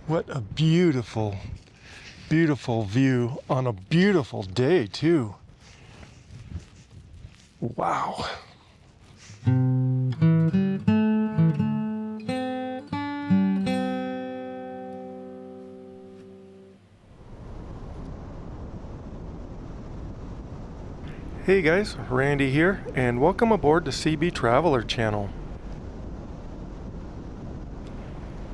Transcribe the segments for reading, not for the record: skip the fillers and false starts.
What a beautiful, beautiful view on a beautiful day too. Wow. Hey guys, Randy here, and welcome aboard the Seabee Traveler channel.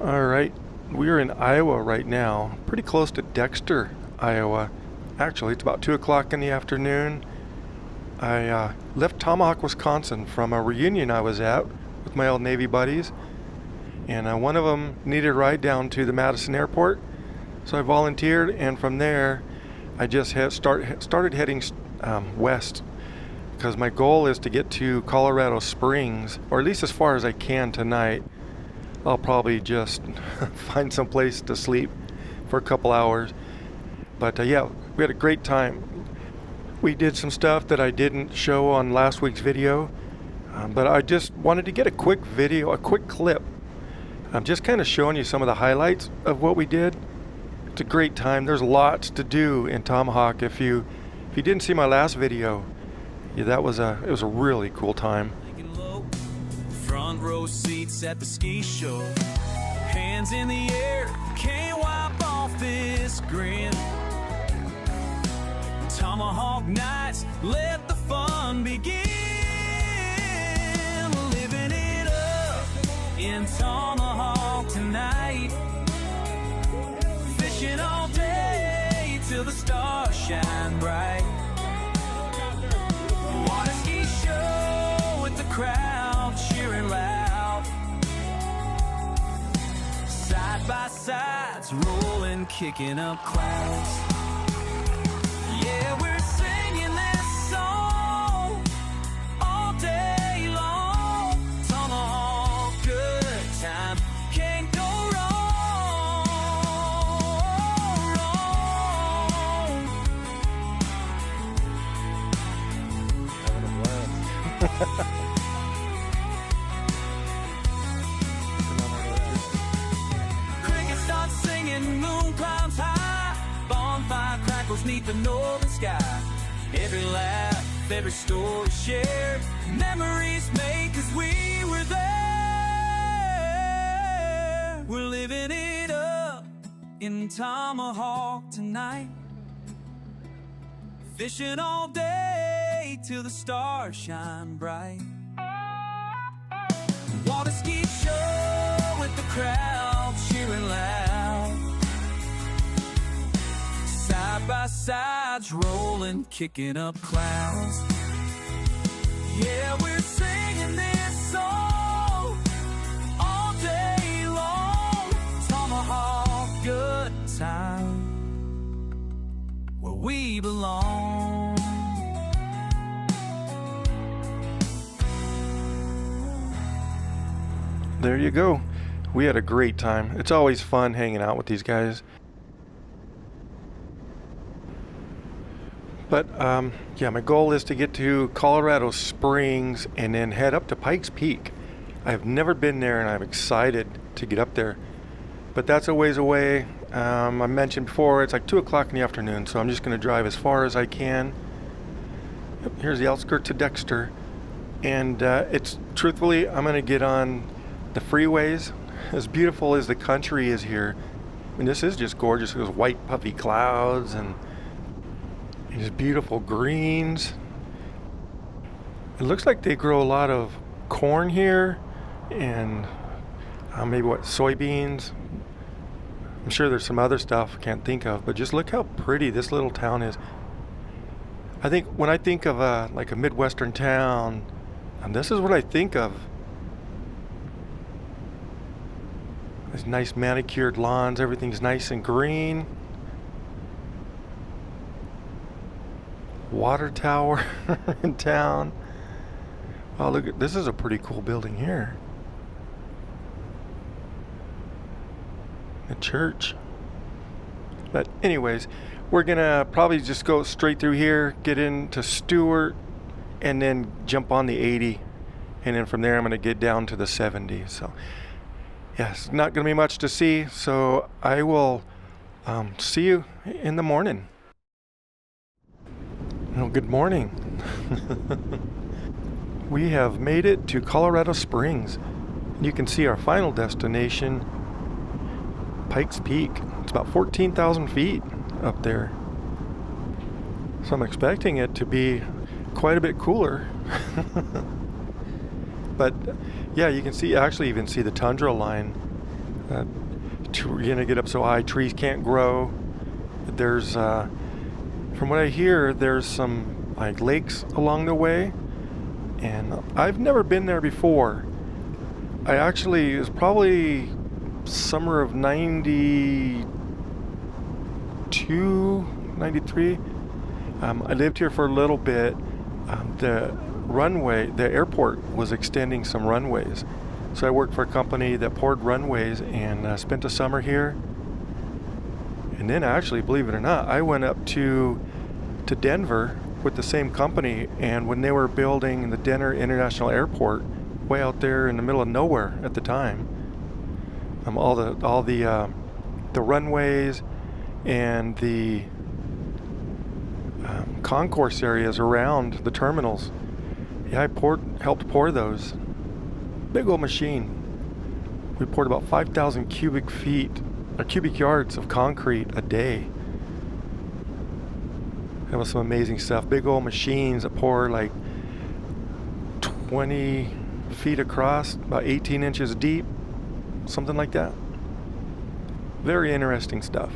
Alright, we are in Iowa right now, pretty close to Dexter, Iowa. Actually, it's about 2 o'clock in the afternoon. I left Tomahawk, Wisconsin from a reunion I was at with my old Navy buddies, and one of them needed a ride down to the Madison airport, so I volunteered, and from there I just started heading west, because my goal is to get to Colorado Springs, or at least as far as I can tonight. I'll probably just find some place to sleep for a couple hours. But yeah, we had a great time. We did some stuff that I didn't show on last week's video, but I just wanted to get a quick video, a quick clip. I'm just kind of showing you some of the highlights of what we did. It's a great time. There's lots to do in Tomahawk. If you didn't see my last video, yeah, it was a really cool time. Front row seats at the ski show, hands in the air, can't wipe off this grin. Tomahawk nights, let the fun begin. Living it up in Tomahawk tonight, fishing all day till the stars shine bright. Water ski show with the crowd cheering loud, side by sides rolling, kicking up clouds. Yeah, we're singing this song all day long. Tomahawk, good time, can't go wrong. Crickets start singing, moon clouds high, bonfire crackles neath the northern sky. Every laugh, every story shared, memories made 'cause we were there. We're living it up in Tomahawk tonight, fishing all day till the stars shine bright. Water ski show with the crowd cheering loud, side by sides rolling, kicking up clouds. Yeah, we're singing this song all day long. Tomahawk, good time, where we belong. There you go. We had a great time. It's always fun hanging out with these guys. But yeah, my goal is to get to Colorado Springs and then head up to Pikes Peak. I have never been there, and I'm excited to get up there. But that's a ways away. I mentioned before, it's like 2 o'clock in the afternoon, so I'm just going to drive as far as I can. Yep, here's the outskirts of Dexter. And it's truthfully, I'm going to get on the freeways. As beautiful as the country is here, I mean, this is just gorgeous. There's white puffy clouds and these beautiful greens. It looks like they grow a lot of corn here, and maybe soybeans. I'm sure there's some other stuff I can't think of, but just look how pretty this little town is. I think when I think of like a Midwestern town, and this is what I think of. There's nice manicured lawns, everything's nice and green. Water tower in town. Oh, look at this, is a pretty cool building here. A church. But anyways, we're gonna probably just go straight through here, get into Stewart, and then jump on the 80, and then from there I'm gonna get down to the 70. So Yes, not going to be much to see, so I will see you in the morning. Well, good morning. We have made it to Colorado Springs. You can see our final destination, Pikes Peak. It's about 14,000 feet up there. So I'm expecting it to be quite a bit cooler. But yeah, you can see, actually even see the tundra line. You're gonna get up so high, trees can't grow. There's, from what I hear, there's some like lakes along the way, and I've never been there before. I actually, it was probably summer of 92, 93. I lived here for a little bit. The airport was extending some runways. So I worked for a company that poured runways and spent a summer here. And then actually, believe it or not, I went up to Denver with the same company, and when they were building the Denver International Airport, way out there in the middle of nowhere at the time, all the runways and the concourse areas around the terminals. Yeah, I helped pour those. Big old machine. We poured about 5,000 cubic yards of concrete a day. That was some amazing stuff. Big old machines that pour like 20 feet across, about 18 inches deep, something like that. Very interesting stuff.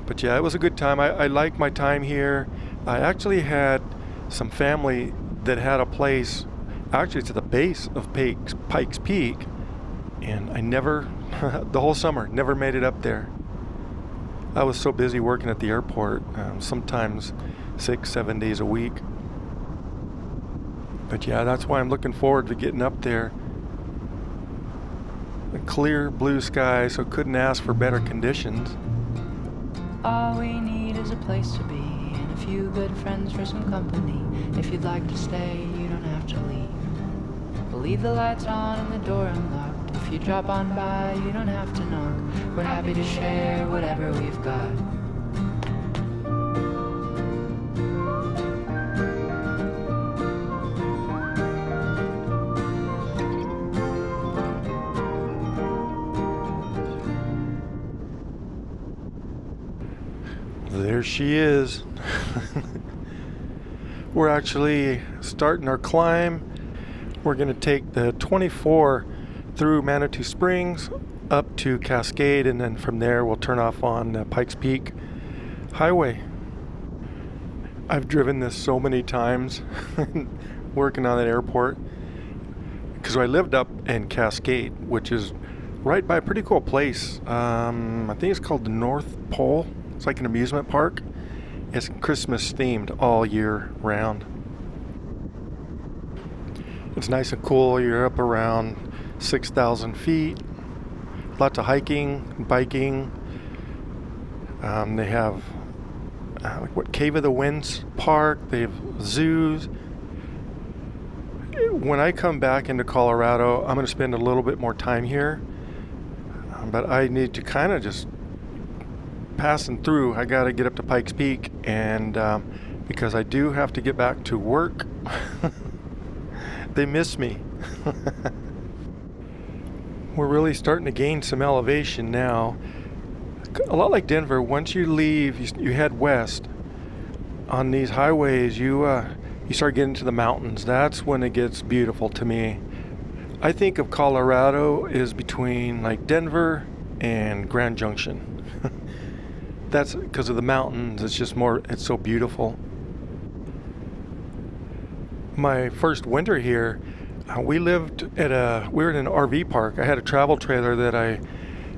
But yeah, it was a good time. I liked my time here. I actually had some family that had a place, actually it's at the base of Pikes Peak, and I never, the whole summer, never made it up there. I was so busy working at the airport, sometimes 6-7 days a week. But yeah, that's why I'm looking forward to getting up there. A clear blue sky, so couldn't ask for better conditions. All we need is a place to be and a few good friends for some company. If you'd like to stay, you don't have to leave. We'll leave the lights on and the door unlocked. If you drop on by, you don't have to knock. We're happy to share whatever we've got. There she is. We're actually starting our climb. We're going to take the 24 through Manitou Springs up to Cascade, and then from there we'll turn off on the Pikes Peak Highway. I've driven this so many times working on that airport, because I lived up in Cascade, which is right by a pretty cool place. I think it's called the North Pole. It's like an amusement park. It's Christmas themed all year round. It's nice and cool. You're up around 6,000 feet. Lots of hiking, biking. They have Cave of the Winds Park. They have zoos. When I come back into Colorado, I'm going to spend a little bit more time here. But I need to kind of just passing through. I got to get up to Pikes Peak, and because I do have to get back to work. They miss me. We're really starting to gain some elevation now. A lot like Denver, once you leave, you head west on these highways, you start getting to the mountains. That's when it gets beautiful to me. I think of Colorado is between like Denver and Grand Junction. That's because of the mountains. It's just more, it's so beautiful. My first winter here, we were in an RV park. I had a travel trailer that I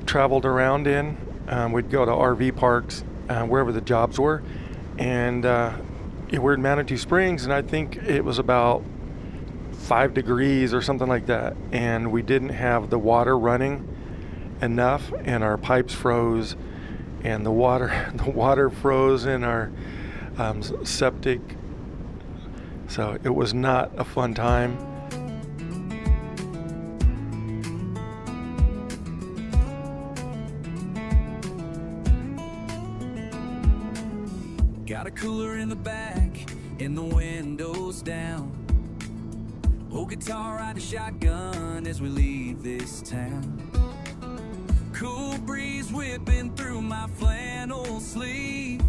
traveled around in. We'd go to RV parks wherever the jobs were. And we're in Manitou Springs, and I think it was about 5 degrees or something like that. And we didn't have the water running enough, and our pipes froze, and the water froze in our septic. So it was not a fun time. Got a cooler in the back and the windows down. Old guitar, ride a shotgun as we leave this town. Cool breeze whipping through my flannel sleeve.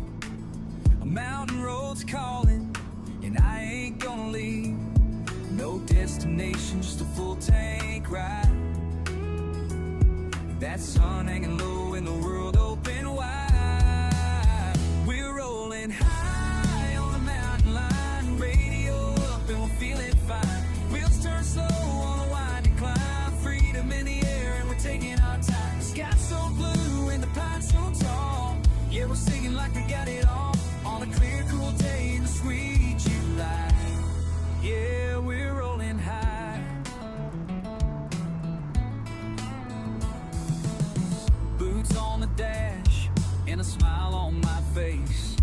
A mountain road's calling and I ain't gonna leave. No destination, just a full tank ride. That sun hanging low and the world open wide. We're rolling high on a mountain line. Radio up and we're feeling fine. Wheels turn slow on a winding climb. Freedom in the air and we're taking our time. Sky so blue and the pines so tall. Yeah, we're singing like we got it all. On a clear, cool day in the sweet July. Yeah, we're rolling high. Boots on the dash and a smile on my face.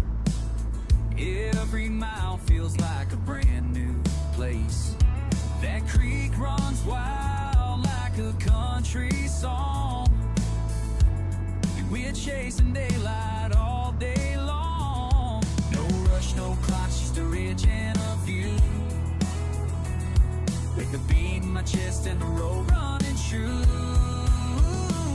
Every mile feels like a brand new place. That creek runs wild like a country song. We're chasing daylight all day long. No rush, no clocks, just a ridge and a view. With the beat in my chest and the road running true.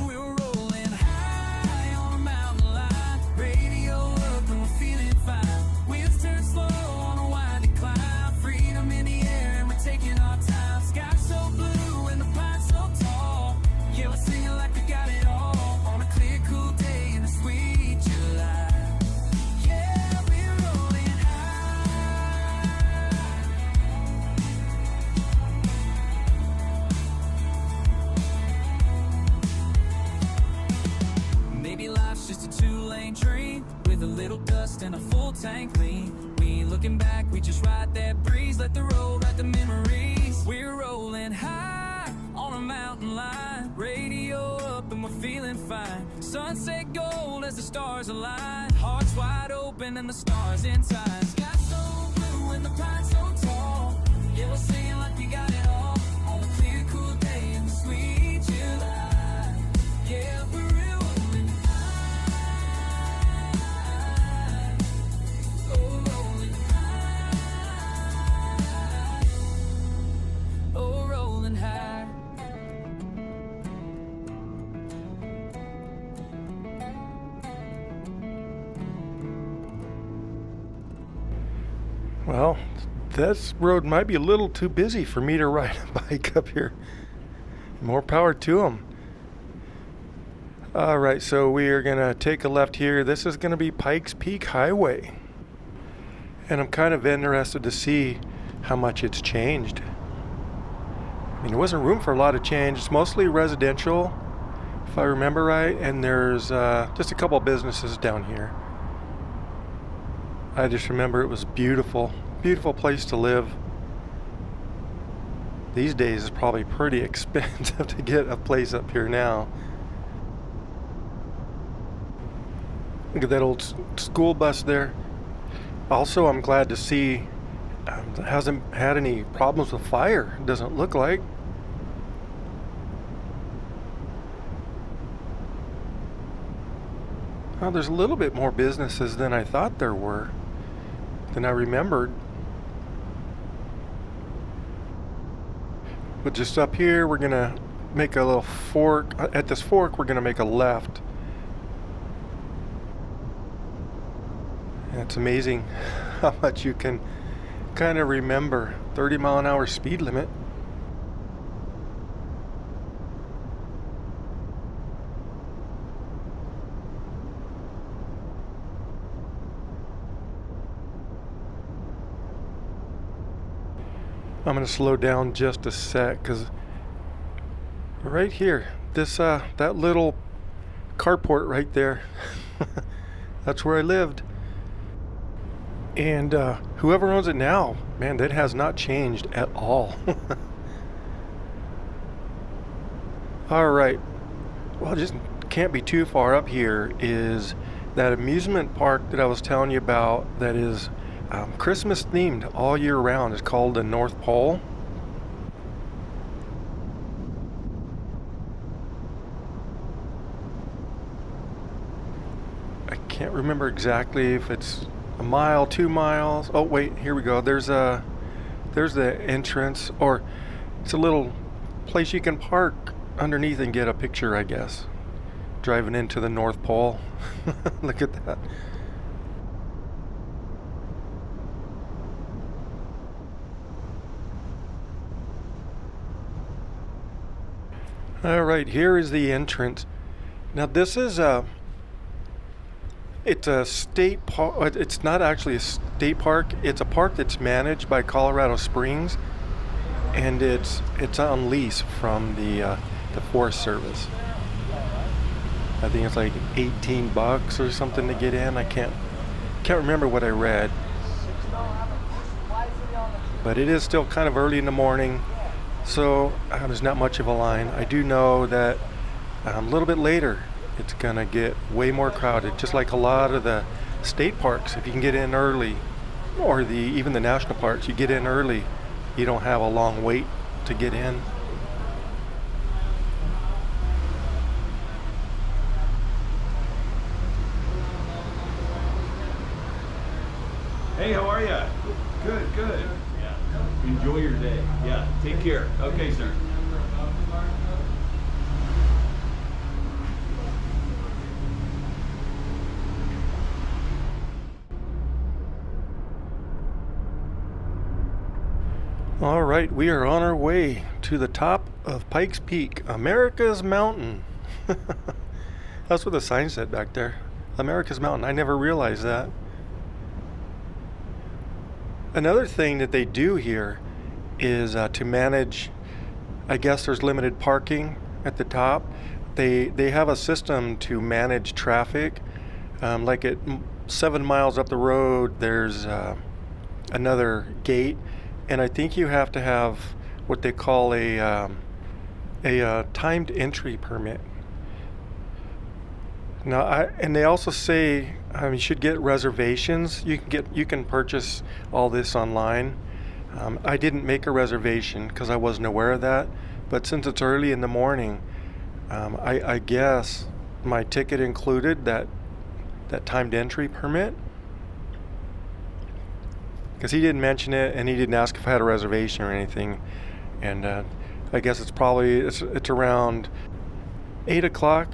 We're rolling high on a mountain line. Radio up and we're feeling fine. Wheels turn slow on a winding climb. Freedom in the air and we're taking our time. Sky so blue and the pines so tall. Yeah, we're singing like we got it all. On a clear, cool day in the sweet July. Yeah, we're rolling high. Maybe life's just a two-lane dream with a little dust and a full tank lean. We ain't looking back, we just ride that breeze. Let the road write the memories. We're rolling high on a mountain line. Radio up and we're feeling fine. Sunset gold as the stars align. Hearts wide open and the stars in time. Sky so blue and the pines so tall. Yeah, we're singing like we got it all. On a clear, cool day in the sweet July. Yeah, we're rolling high. Oh, rolling high. Oh, rolling high. Well, this road might be a little too busy for me to ride a bike up here. More power to them. All right, so we are going to take a left here. This is going to be Pikes Peak Highway. And I'm kind of interested to see how much it's changed. I mean, there wasn't room for a lot of change. It's mostly residential, if I remember right. And there's just a couple businesses down here. I just remember it was beautiful, beautiful place to live. These days it's probably pretty expensive to get a place up here now. Look at that old school bus there. Also, I'm glad to see it hasn't had any problems with fire. It doesn't look like. Well, there's a little bit more businesses than I thought there were, than I remembered. But just up here, we're gonna make a little fork. At this fork, we're gonna make a left. And it's amazing how much you can kind of remember. 30-mile-an-hour speed limit. I'm going to slow down just a sec because right here, this that little carport right there, that's where I lived. And whoever owns it now, man, that has not changed at all. All right. Well, just can't be too far up here is that amusement park that I was telling you about that is Christmas themed all year round. Is called the North Pole. I can't remember exactly if it's a mile, 2 miles. Oh wait, here we go. There's the entrance, or it's a little place you can park underneath and get a picture, I guess. Driving into the North Pole. Look at that. All right, here is the entrance. Now this is it's a state park. It's not actually a state park. It's a park that's managed by Colorado Springs, and it's on lease from the Forest Service. I think it's like $18 or something to get in. I can't remember what I read, but it is still kind of early in the morning, so there's not much of a line. I do know that a little bit later it's gonna get way more crowded, just like a lot of the state parks. If you can get in early, or even the national parks, you get in early, you don't have a long wait to get in. Hey, how are you? Good, good. Yeah. Enjoy your day. Yeah, take care. Okay, sir. All right, we are on our way to the top of Pikes Peak, America's Mountain. That's what the sign said back there. America's Mountain. I never realized that. Another thing that they do here is to manage, I guess there's limited parking at the top. They have a system to manage traffic. Like at 7 miles up the road, there's another gate, and I think you have to have what they call a timed entry permit. Now, and they also say you should get reservations. You can purchase all this online. I didn't make a reservation because I wasn't aware of that. But since it's early in the morning, I guess my ticket included that timed entry permit. Because he didn't mention it, and he didn't ask if I had a reservation or anything. And I guess it's probably it's around 8 o'clock.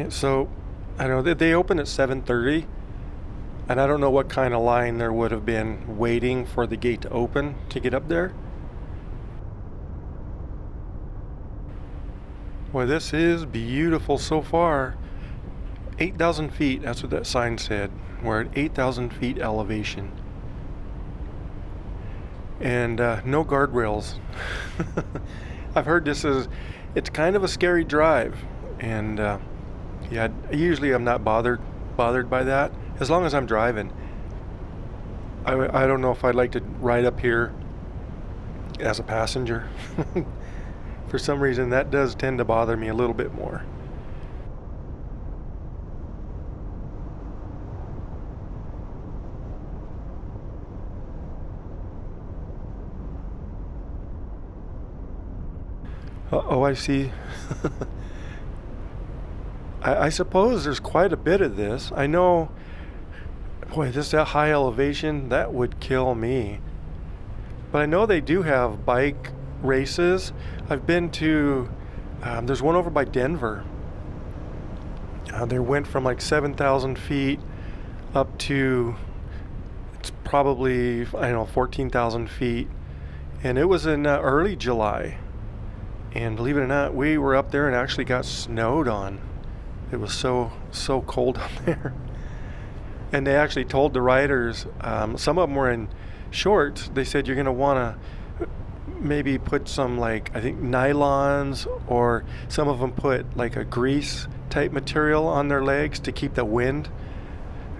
So I don't know, they open at 7:30, and I don't know what kind of line there would have been waiting for the gate to open to get up there. Well, this is beautiful so far. 8,000 feet, that's what that sign said. We're at 8,000 feet elevation. And no guardrails. I've heard it's kind of a scary drive. And yeah, usually I'm not bothered by that, as long as I'm driving. I don't know if I'd like to ride up here as a passenger. For some reason, that does tend to bother me a little bit more. Oh, I see. I suppose there's quite a bit of this. I know, boy, that high elevation, that would kill me. But I know they do have bike races. I've been to, there's one over by Denver. They went from like 7,000 feet up to, it's probably, 14,000 feet. And it was in early July. And believe it or not, we were up there and actually got snowed on. It was so cold up there. And they actually told the riders, some of them were in shorts, they said you're going to want to maybe put some, like, I think nylons, or some of them put like a grease type material on their legs to keep the wind.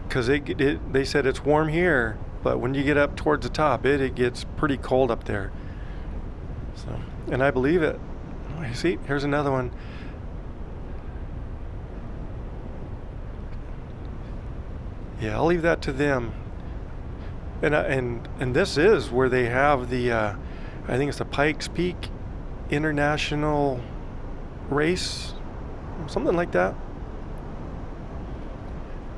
Because they said it's warm here, but when you get up towards the top, it gets pretty cold up there. So, and I believe it. Oh, see, here's another one. Yeah, I'll leave that to them. And this is where they have the, I think it's the Pikes Peak International Race, something like that.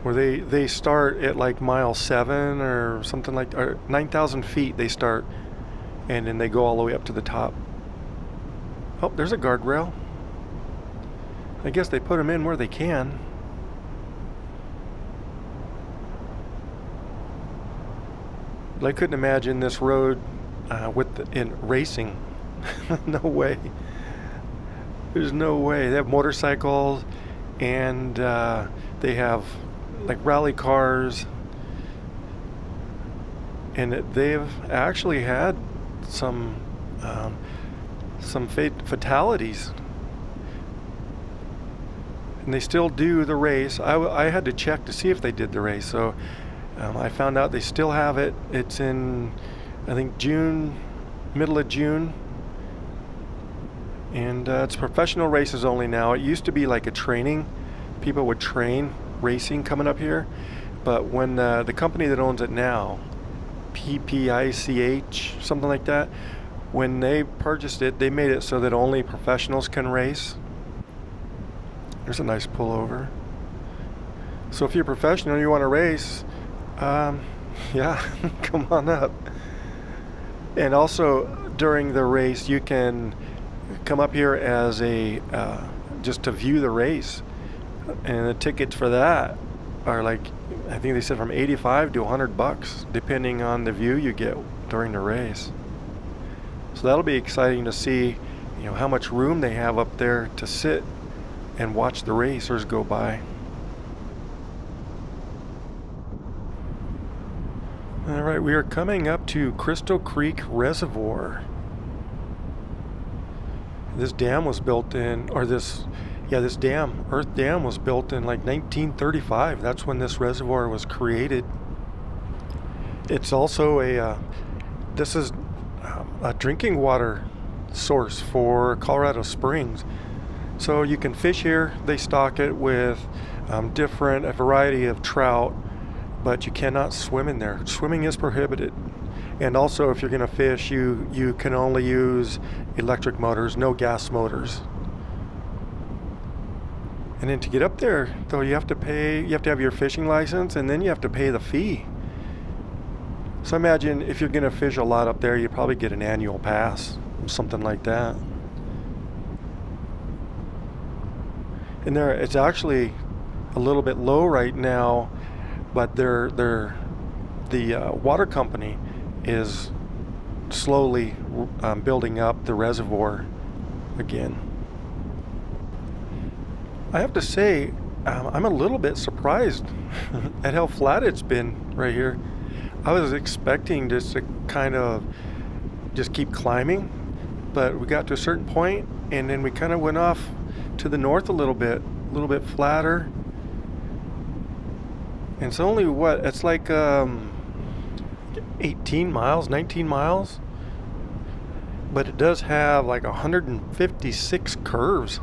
where they start at like mile 7 or something like, or 9,000 feet they start, and then they go all the way up to the top. Oh, there's a guardrail. I guess they put them in where they can. But I couldn't imagine this road in racing. No way. There's no way. They have motorcycles, and they have like rally cars, and they've actually had some fatalities, and they still do the race. I had to check to see if they did the race, so I found out they still have it. It's in, I think, June, middle of June, and it's professional races only now. It used to be like a training. People would train racing coming up here, but when the company that owns it now, PPICH, something like that, when they purchased it, they made it so that only professionals can race. There's a nice pullover. So if you're a professional and you want to race, yeah, come on up. And also during the race, you can come up here as a just to view the race, and the tickets for that are like, I think they said from $85 to $100, depending on the view you get during the race. So that'll be exciting to see, you know, how much room they have up there to sit and watch the racers go by. All right, we are coming up to Crystal Creek Reservoir. This dam was built in, this dam, Earth Dam, was built in like 1935. That's when this reservoir was created. It's also this is a drinking water source for Colorado Springs. So you can fish here. They stock it with a variety of trout, but you cannot swim in there. Swimming is prohibited. And also, if you're going to fish, you can only use electric motors, no gas motors. And then to get up there, though, you have to have your fishing license, and then you have to pay the fee. So imagine if you're going to fish a lot up there, you probably get an annual pass, something like that. And it's actually a little bit low right now, but the water company is slowly building up the reservoir again. I have to say, I'm a little bit surprised at how flat it's been right here. I was expecting just to kind of just keep climbing, but we got to a certain point, and then we kind of went off to the north a little bit flatter. And it's only it's like 18 miles, 19 miles, but it does have like 156 curves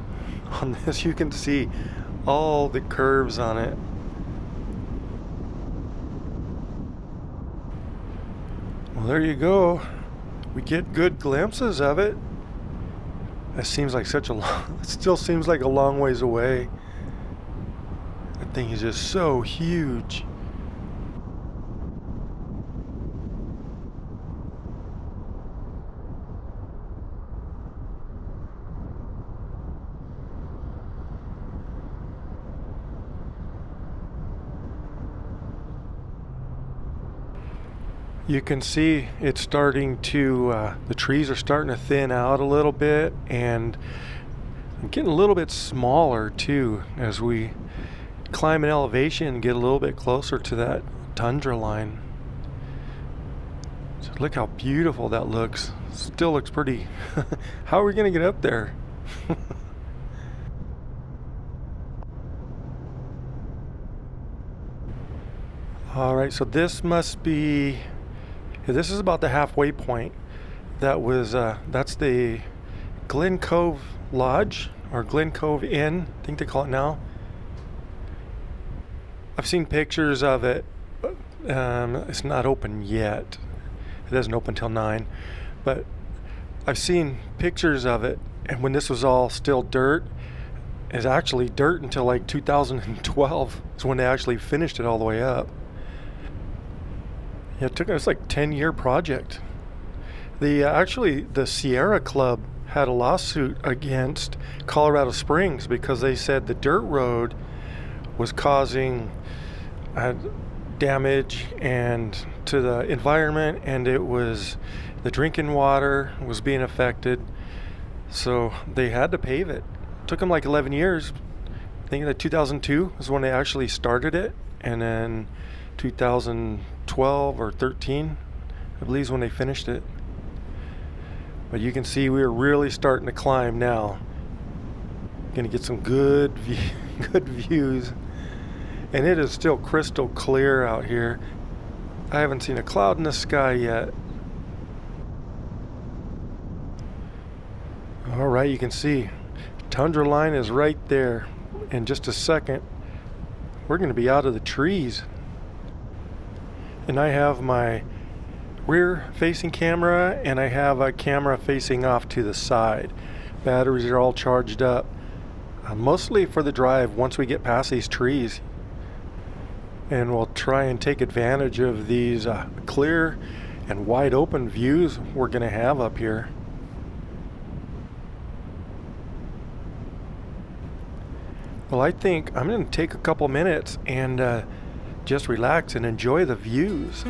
on this. You can see all the curves on it. Well, there you go. We get good glimpses of it. It seems like it still seems like a long ways away. That thing is just so huge. You can see it's starting to, the trees are starting to thin out a little bit, and getting a little bit smaller too as we climb an elevation and get a little bit closer to that tundra line. So look how beautiful that looks. Still looks pretty. How are we going to get up there? All right, so this must be, this is about the halfway point. That's the Glen Cove Lodge, or Glen Cove Inn, I think they call it now. I've seen pictures of it. It's not open yet. It doesn't open till 9, but I've seen pictures of it, and when this was all still dirt, is actually dirt until like 2012 is when they actually finished it all the way up. Yeah, it took us like 10-year project. The Sierra Club had a lawsuit against Colorado Springs because they said the dirt road was causing damage and to the environment, and it was the drinking water was being affected, so they had to pave it. Took them like 11 years. I think that 2002 is when they actually started it, and then 2012 or 13 I believe is when they finished it. But you can see we're really starting to climb now. Gonna get some good views, and it is still crystal clear out here. I haven't seen a cloud in the sky yet. All right, you can see tundra line is right there. In just a second, we're going to be out of the trees. And I have my rear facing camera, and I have a camera facing off to the side. Batteries are all charged up, mostly for the drive once we get past these trees. And we'll try and take advantage of these clear and wide open views we're going to have up here. Well, I think I'm going to take a couple minutes and just relax and enjoy the views.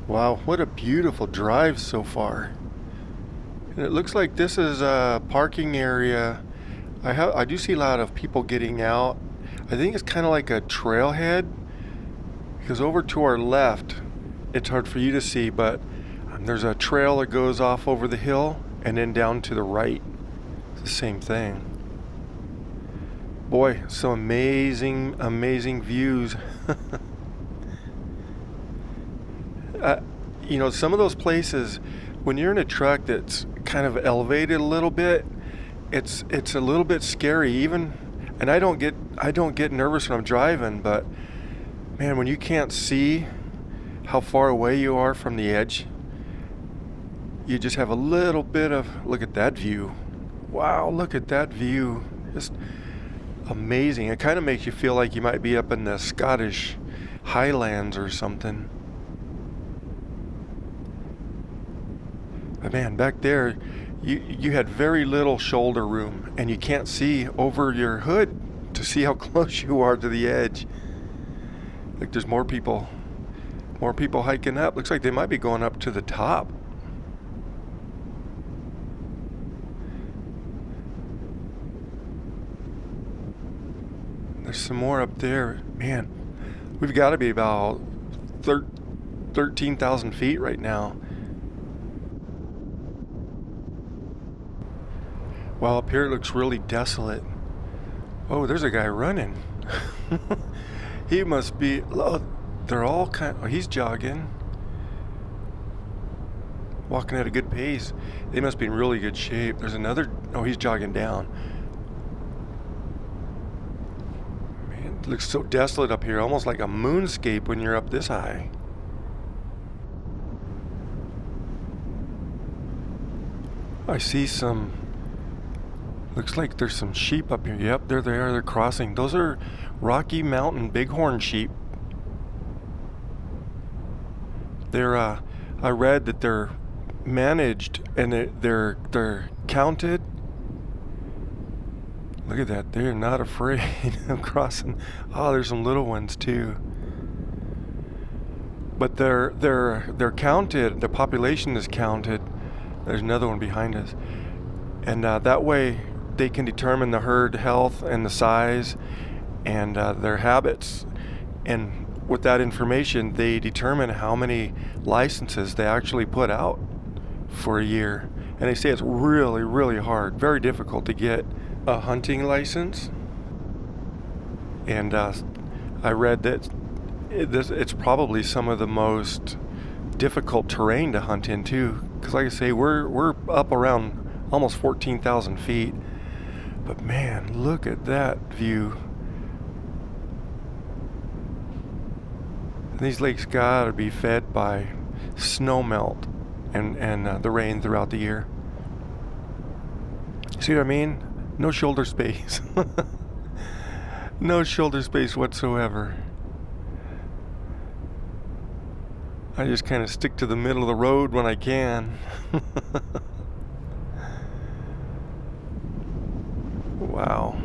Wow, what a beautiful drive so far. And it looks like this is a parking area. I do see a lot of people getting out. I think it's kind of like a trailhead, because over to our left, it's hard for you to see, but there's a trail that goes off over the hill, and then down to the right, it's the same thing. Boy, some amazing views. You know, some of those places, when you're in a truck that's kind of elevated a little bit, it's a little bit scary even. And I don't get nervous when I'm driving, but man, when you can't see how far away you are from the edge, you just have a little bit of, look at that view. Wow, look at that view. Just amazing. It kind of makes you feel like you might be up in the Scottish Highlands or something. But man, back there, you had very little shoulder room, and you can't see over your hood to see how close you are to the edge. Like there's more people hiking up. Looks like they might be going up to the top. There's some more up there. Man, we've got to be about 13,000 feet right now. Well, up here it looks really desolate. Oh, there's a guy running. He must be, oh, they're all he's jogging. Walking at a good pace. They must be in really good shape. There's another, oh, he's jogging down. Man, it looks so desolate up here, almost like a moonscape when you're up this high. I see some, looks like there's some sheep up here. Yep, there they are, they're crossing. Those are Rocky Mountain bighorn sheep. They're, I read that they're managed and they're counted. Look at that, they're not afraid of crossing. Oh, there's some little ones too. But they're counted, the population is counted. There's another one behind us. And that way they can determine the herd health and the size and their habits. And with that information, they determine how many licenses they actually put out for a year. And they say it's really, really hard, very difficult to get a hunting license. And I read that it's probably some of the most difficult terrain to hunt in too. Because like I say, we're up around almost 14,000 feet. But man, look at that view. These lakes gotta be fed by snow melt and the rain throughout the year. See what I mean? No shoulder space. No shoulder space whatsoever. I just kind of stick to the middle of the road when I can. Wow.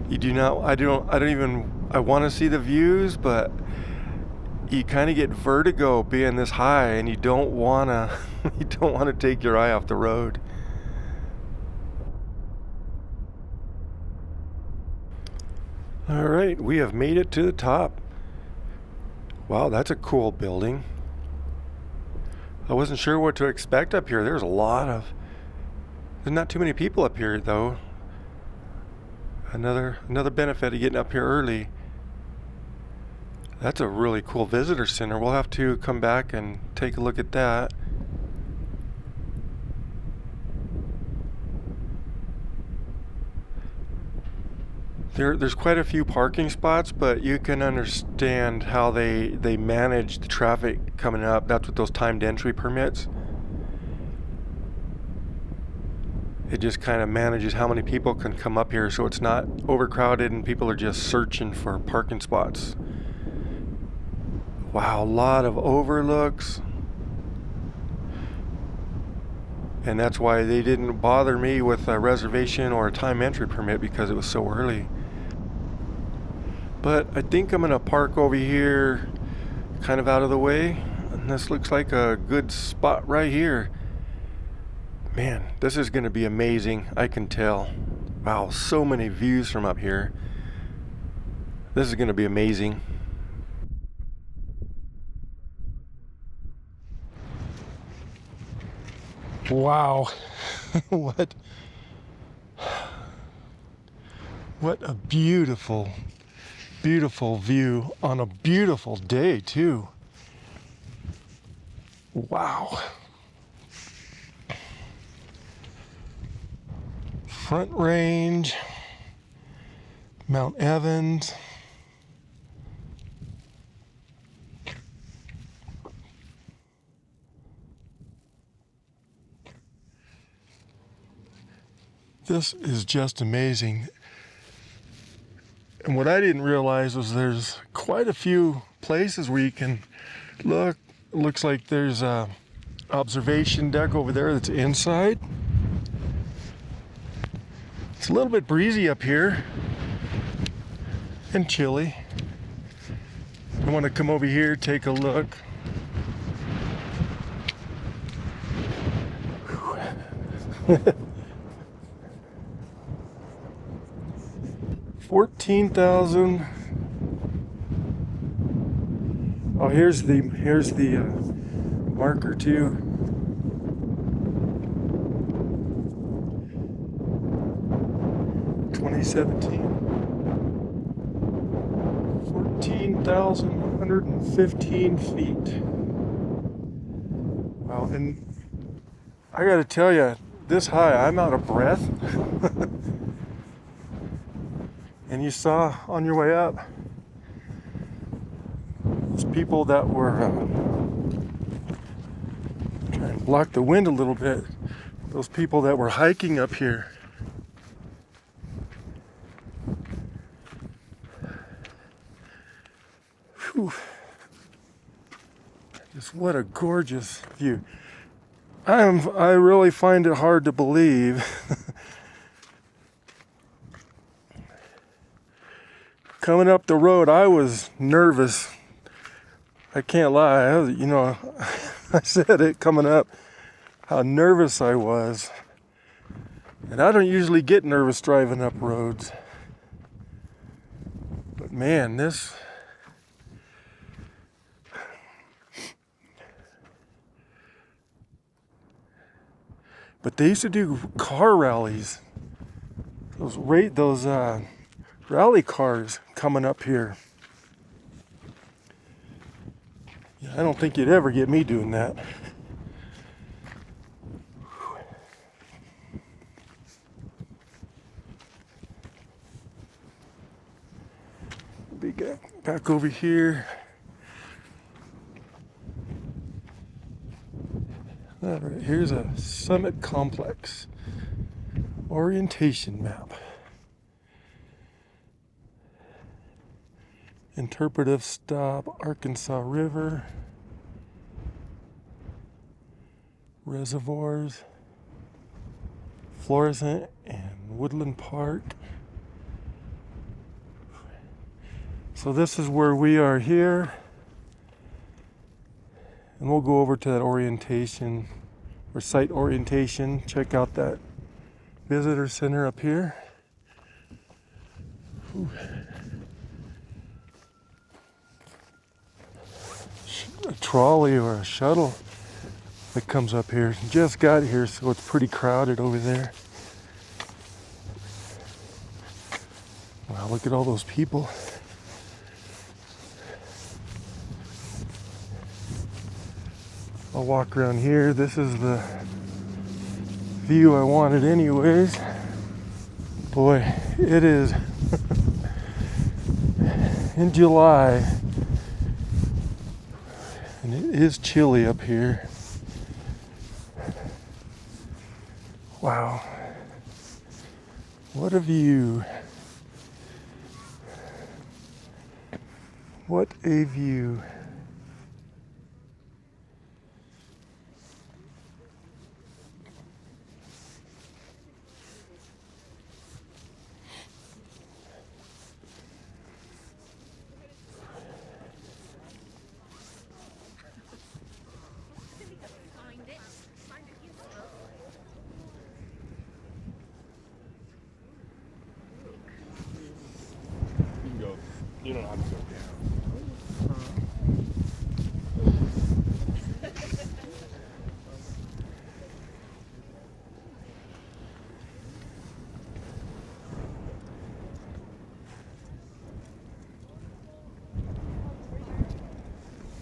You do not, I don't even, I want to see the views, but you kind of get vertigo being this high, and you don't want to take your eye off the road. All right, we have made it to the top. Wow, that's a cool building. I wasn't sure what to expect up here. There's not too many people up here though. Another benefit of getting up here early. That's a really cool visitor center. We'll have to come back and take a look at that. There's quite a few parking spots, but you can understand how they manage the traffic coming up. That's with those timed entry permits. It just kind of manages how many people can come up here, so it's not overcrowded and people are just searching for parking spots. Wow, a lot of overlooks. And that's why they didn't bother me with a reservation or a time entry permit, because it was so early. But I think I'm gonna park over here kind of out of the way. And this looks like a good spot right here. Man, this is gonna be amazing, I can tell. Wow, so many views from up here. This is gonna be amazing. Wow. What a beautiful, beautiful view on a beautiful day too. Wow. Front Range, Mount Evans. This is just amazing. And what I didn't realize was there's quite a few places where you can look. It looks like there's a observation deck over there that's inside. It's a little bit breezy up here and chilly. I want to come over here, take a look. 14,000. Oh, here's the marker too. (2017). 14,115 feet. Wow, and I gotta tell you, this high, I'm out of breath. And you saw on your way up, those people that were trying to block the wind a little bit. Those people that were hiking up here. Whew. Just what a gorgeous view. I really find it hard to believe coming up the road, I was nervous. I can't lie. I said it coming up, how nervous I was. And I don't usually get nervous driving up roads. But man, this... But they used to do car rallies. Those rally cars coming up here. Yeah, I don't think you'd ever get me doing that. Be back over here. All right, here's a summit complex orientation map. Interpretive stop, Arkansas River, reservoirs, Florissant and Woodland Park. So this is where we are here. And we'll go over to that orientation or site orientation. Check out that visitor center up here. Ooh. A trolley or a shuttle that comes up here. Just got here, so it's pretty crowded over there. Wow, look at all those people. I'll walk around here. This is the view I wanted anyways. Boy, it is in July and it is chilly up here. Wow, what a view. What a view. You don't have to go down.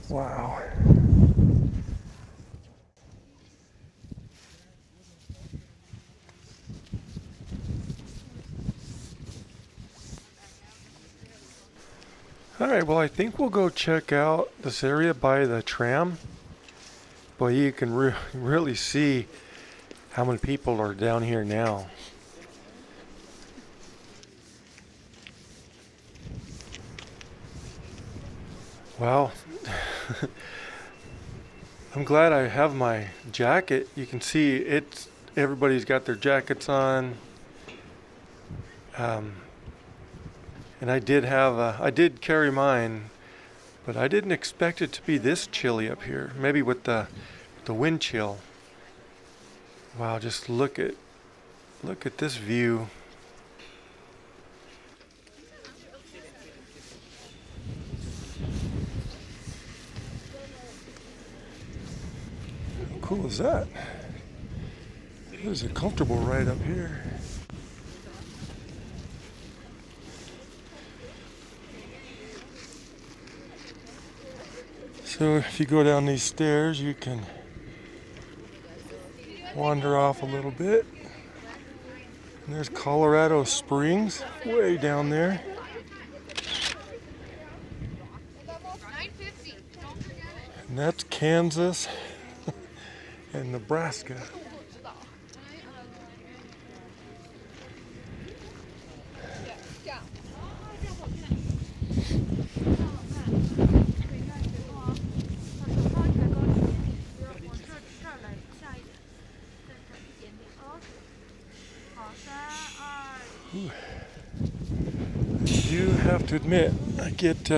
Wow. All right, well, I think we'll go check out this area by the tram. Boy, you can really see how many people are down here now. Well, I'm glad I have my jacket. You can see everybody's got their jackets on. And I did carry mine, but I didn't expect it to be this chilly up here. Maybe with the wind chill. Wow, just look at this view. How cool is that? There's a comfortable ride up here. So if you go down these stairs, you can wander off a little bit. And there's Colorado Springs way down there. And that's Kansas and Nebraska. I do have to admit, I get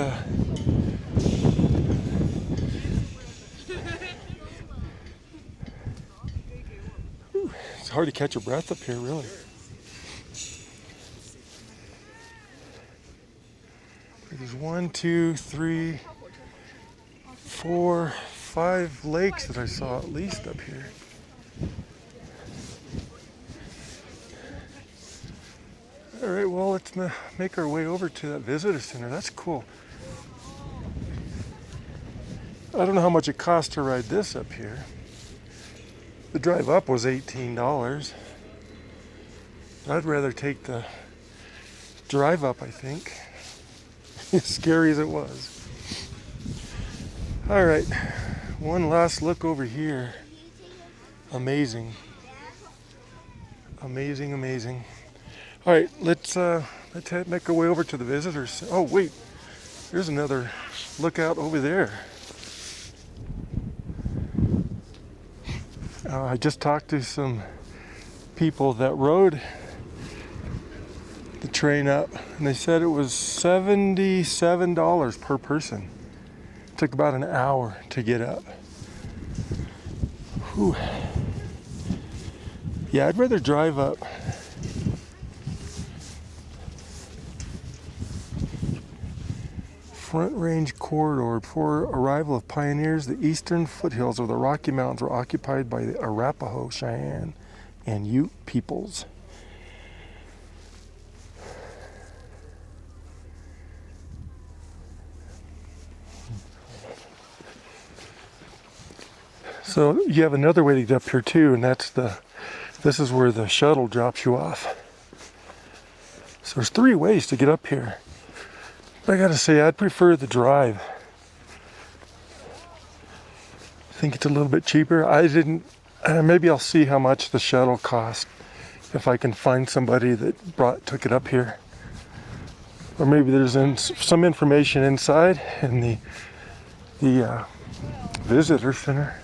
it's hard to catch your breath up here, really. There's 1, 2, 3, 4, 5 lakes that I saw at least up here. All right, well, let's make our way over to that visitor center. That's cool. I don't know how much it cost to ride this up here. The drive up was $18. I'd rather take the drive up, I think. As scary as it was. All right, one last look over here. Amazing. Amazing, amazing. All right, let's make our way over to the visitors. Oh wait, there's another lookout over there. I just talked to some people that rode the train up, and they said it was $77 per person. It took about an hour to get up. Whew. Yeah, I'd rather drive up. Front Range Corridor. Before arrival of pioneers, the eastern foothills of the Rocky Mountains were occupied by the Arapaho, Cheyenne, and Ute peoples. So you have another way to get up here too, and this is where the shuttle drops you off. So there's 3 ways to get up here. I gotta say, I'd prefer the drive. I think it's a little bit cheaper. Maybe I'll see how much the shuttle cost if I can find somebody that took it up here. Or maybe there's some information inside in the visitor center.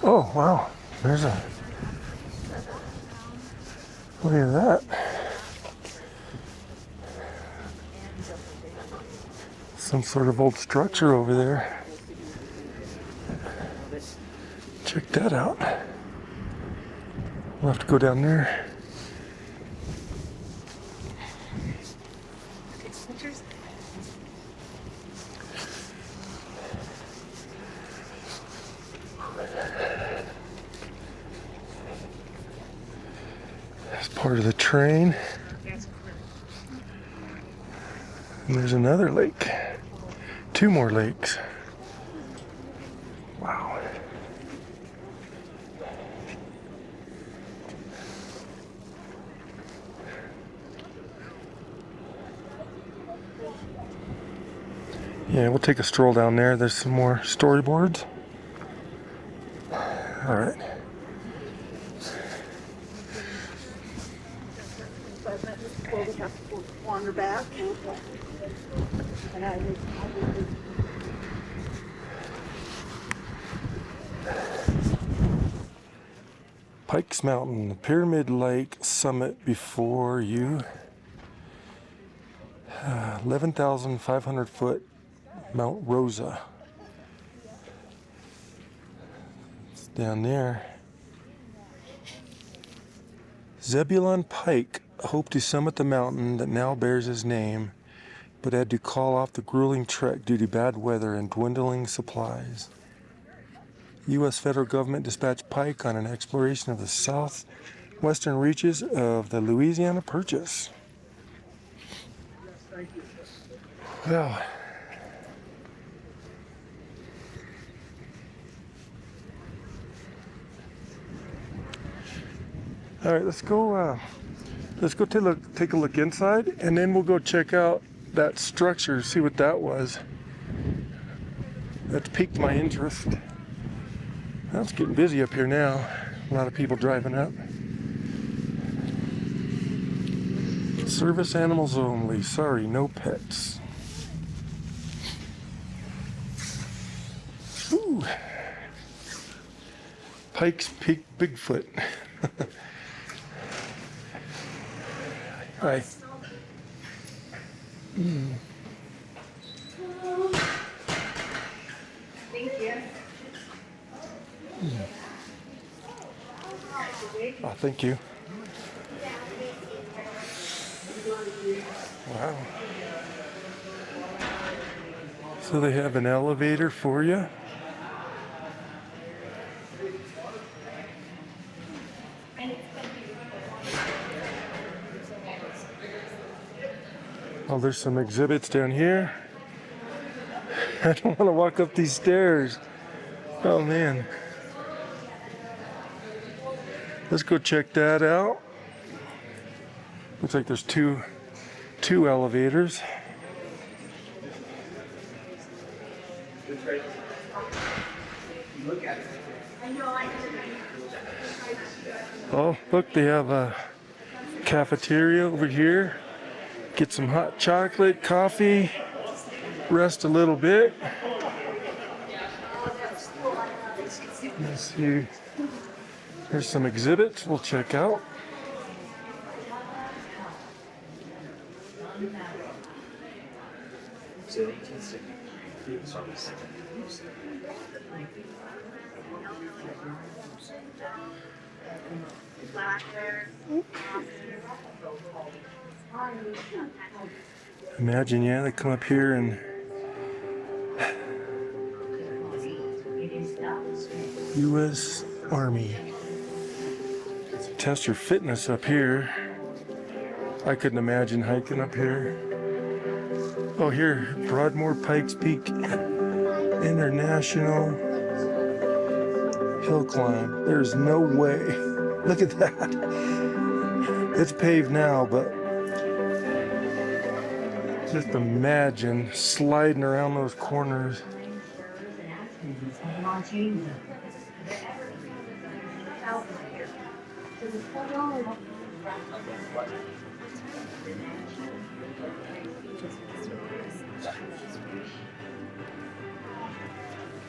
Oh, wow. Look at that. Some sort of old structure over there. Check that out. We'll have to go down there. Part of the train. And there's another lake. 2 more lakes. Wow. Yeah, we'll take a stroll down there. There's some more storyboards. All right. We'll have to wander back. And I would Pikes Mountain, the Pyramid Lake summit before you. 11,500 foot Mount Rosa. It's down there. Zebulon Pike hoped to summit the mountain that now bears his name, but had to call off the grueling trek due to bad weather and dwindling supplies. U.S. federal government dispatched Pike on an exploration of the southwestern reaches of the Louisiana Purchase. Well, all right, let's go take a look inside, and then we'll go check out that structure, see what that was. That's piqued my interest. Well, it's getting busy up here now. A lot of people driving up. Service animals only. Sorry, no pets. Ooh. Pikes Peak Bigfoot. Hi. thank you. Oh, thank you. Wow. So they have an elevator for you. Oh, there's some exhibits down here. I don't want to walk up these stairs. Oh man. Let's go check that out. Looks like there's two elevators. Oh, look, they have a cafeteria over here. Get some hot chocolate, coffee, rest a little bit. Let's see. Here's some exhibits we'll check out. Imagine, yeah, they come up here and U.S. Army. Test your fitness up here. I couldn't imagine hiking up here. Oh, here, Broadmoor Pikes Peak International Hill Climb. There's no way. Look at that. It's paved now, but just imagine sliding around those corners.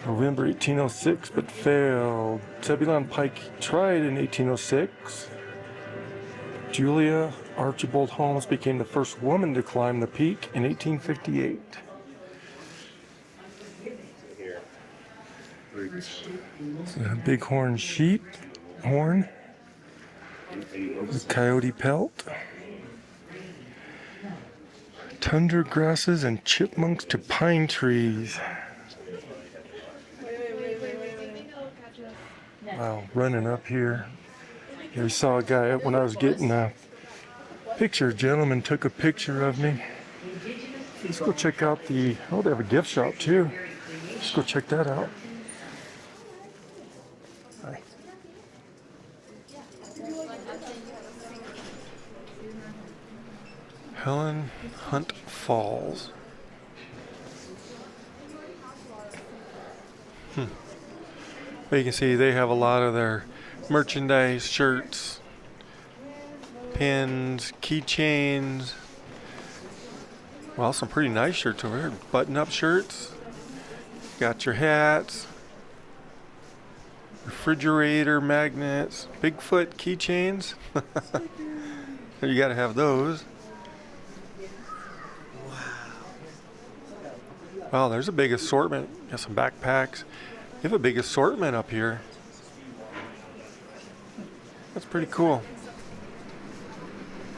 November 1806, but failed. Zebulon Pike tried in 1806. Julia Archibald Holmes became the first woman to climb the peak in 1858. It's a bighorn sheep, horn, the coyote pelt, tundra grasses and chipmunks to pine trees. Wow, running up here. We saw a guy when I was getting a picture. A gentleman took a picture of me. Let's go check out they have a gift shop too. Let's go check that out. Hi. Helen Hunt Falls. But you can see they have a lot of their merchandise, shirts, pins, keychains. Well, some pretty nice shirts over here. Button-up shirts. Got your hats. Refrigerator magnets. Bigfoot keychains. You gotta have those. Wow, there's a big assortment. Got some backpacks. You have a big assortment up here. That's pretty cool.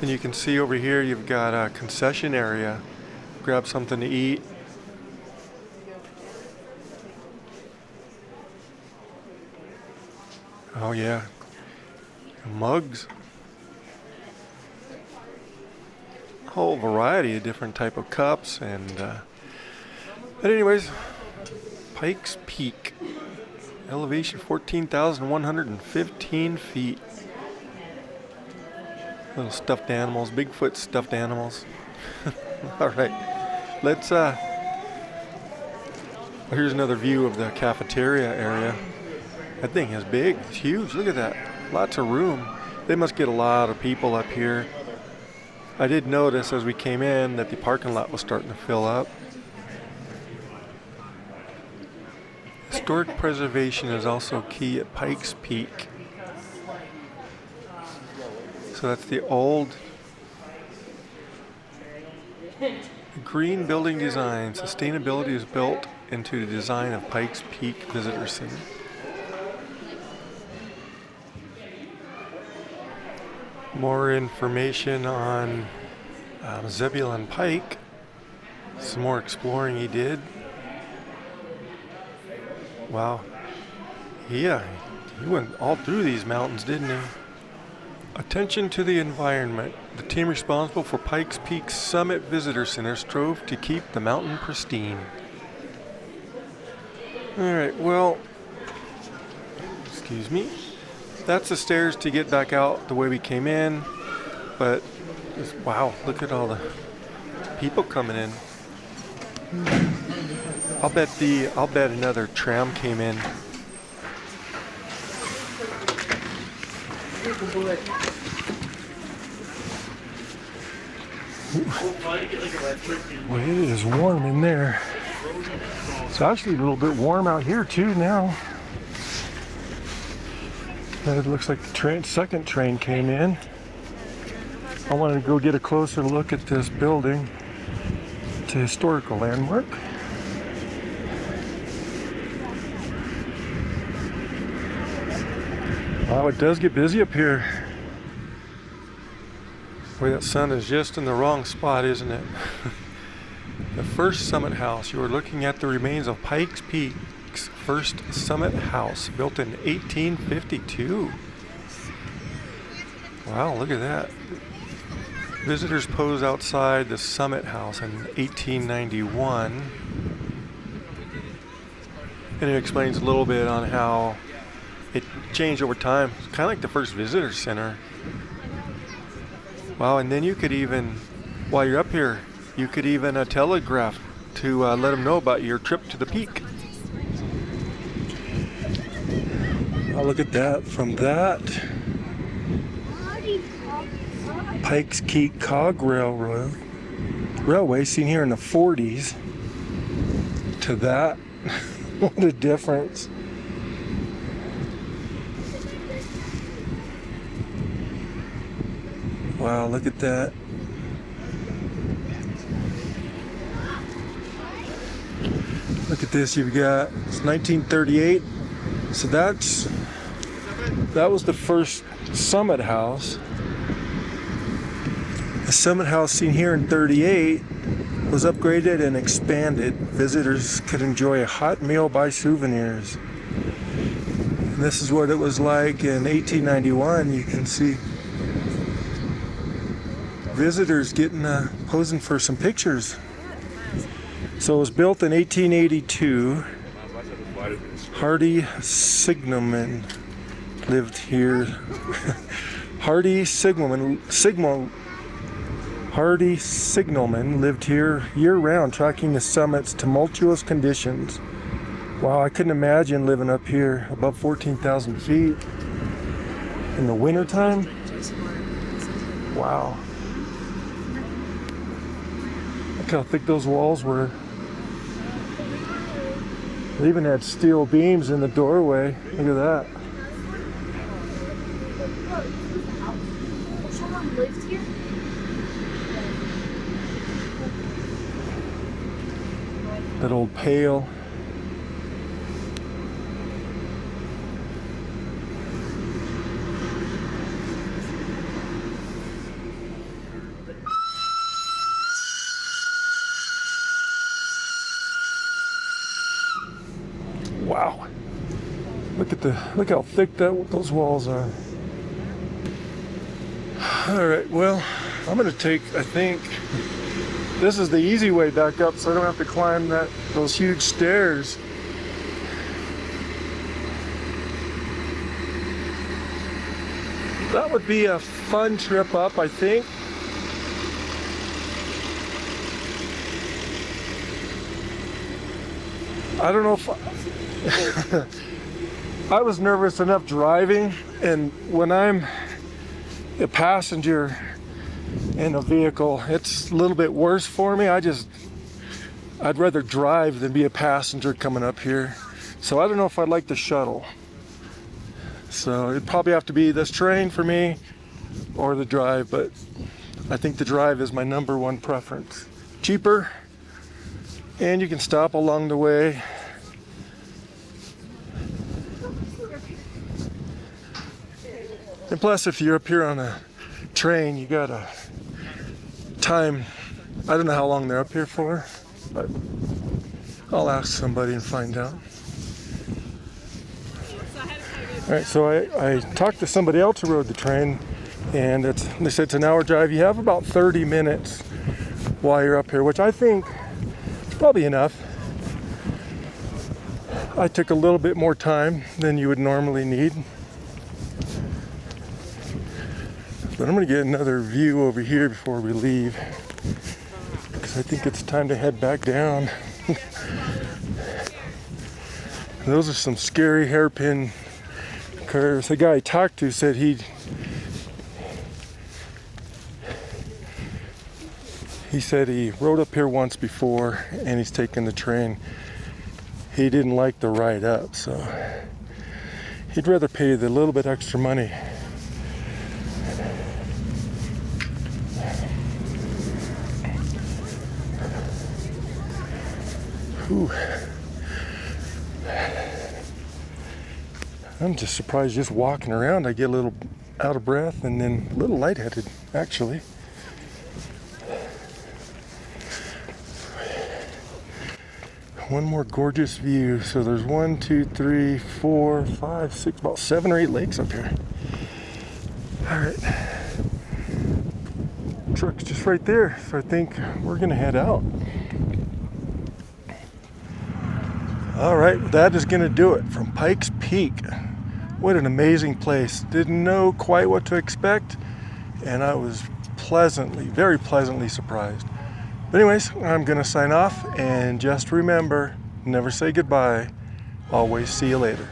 And you can see over here you've got a concession area. Grab something to eat. Oh yeah, mugs. A whole variety of different type of cups and but anyways, Pikes Peak. Elevation 14,115 feet. Little stuffed animals, Bigfoot stuffed animals. Alright, let's here's another view of the cafeteria area. That thing is big, it's huge, look at that. Lots of room. They must get a lot of people up here. I did notice as we came in that the parking lot was starting to fill up. Historic preservation is also key at Pikes Peak. So that's the old green building design. Sustainability is built into the design of Pikes Peak Visitor Center. More information on Zebulon Pike. Some more exploring he did. Wow. Yeah, he went all through these mountains, didn't he? Attention to the environment. The team responsible for Pikes Peak Summit Visitor Center strove to keep the mountain pristine. Alright, well, excuse me. That's the stairs to get back out the way we came in. But, wow, look at all the people coming in. I'll bet another tram came in. Well, it is warm in there. It's actually a little bit warm out here too now. And it looks like the second train came in. I wanted to go get a closer look at this building. It's a historical landmark. Wow, it does get busy up here. Boy, that sun is just in the wrong spot, isn't it? The first summit house. You are looking at the remains of Pikes Peak's first summit house, built in 1852. Wow, look at that. Visitors pose outside the summit house in 1891. And it explains a little bit on how it changed over time. It's kind of like the first visitor center. Wow, and then you could even, while you're up here, you could even telegraph to let them know about your trip to the peak. Oh, look at that. From that Pikes Peak Cog Railway, seen here in the 40s, to that. What a difference. Wow, look at that. Look at this, you've got, it's 1938. So that was the first summit house. The summit house seen here in 38 was upgraded and expanded. Visitors could enjoy a hot meal, buy souvenirs. And this is what it was like in 1891. You can see visitors getting posing for some pictures. So it was built in 1882. Hardy Signalman lived here. Hardy Signalman lived here year-round, tracking the summit's tumultuous conditions. Wow, I couldn't imagine living up here above 14,000 feet in the wintertime. Wow. Look how thick those walls were. They even had steel beams in the doorway. Look at that. Someone lives here? That old pail. Wow. Look how thick those walls are. All right, well, I'm gonna take, I think, this is the easy way back up so I don't have to climb those huge stairs. That would be a fun trip up, I think. I don't know if I was nervous enough driving, and when I'm a passenger in a vehicle, it's a little bit worse for me. I'd rather drive than be a passenger coming up here. So I don't know if I'd like the shuttle. So it'd probably have to be this train for me or the drive, but I think the drive is my number one preference. Cheaper, and you can stop along the way. And plus, if you're up here on a train, you got a time. I don't know how long they're up here for, but I'll ask somebody and find out. All right, so I talked to somebody else who rode the train, and they said it's an hour drive. You have about 30 minutes while you're up here, which I think is probably enough. I took a little bit more time than you would normally need. But I'm gonna get another view over here before we leave, because I think it's time to head back down. Those are some scary hairpin curves. The guy I talked to said he said he rode up here once before and he's taken the train. He didn't like the ride up, so he'd rather pay the little bit extra money. Whew. I'm just surprised just walking around I get a little out of breath and then a little lightheaded, actually. One more gorgeous view. So there's 1, 2, 3, 4, 5, 6, about 7 or 8 lakes up here. All right. Truck's just right there. So I think we're gonna head out. All right, that is gonna do it from Pikes Peak. What an amazing place. Didn't know quite what to expect, and I was very pleasantly surprised. But anyways, I'm gonna sign off, and just remember, never say goodbye, always see you later.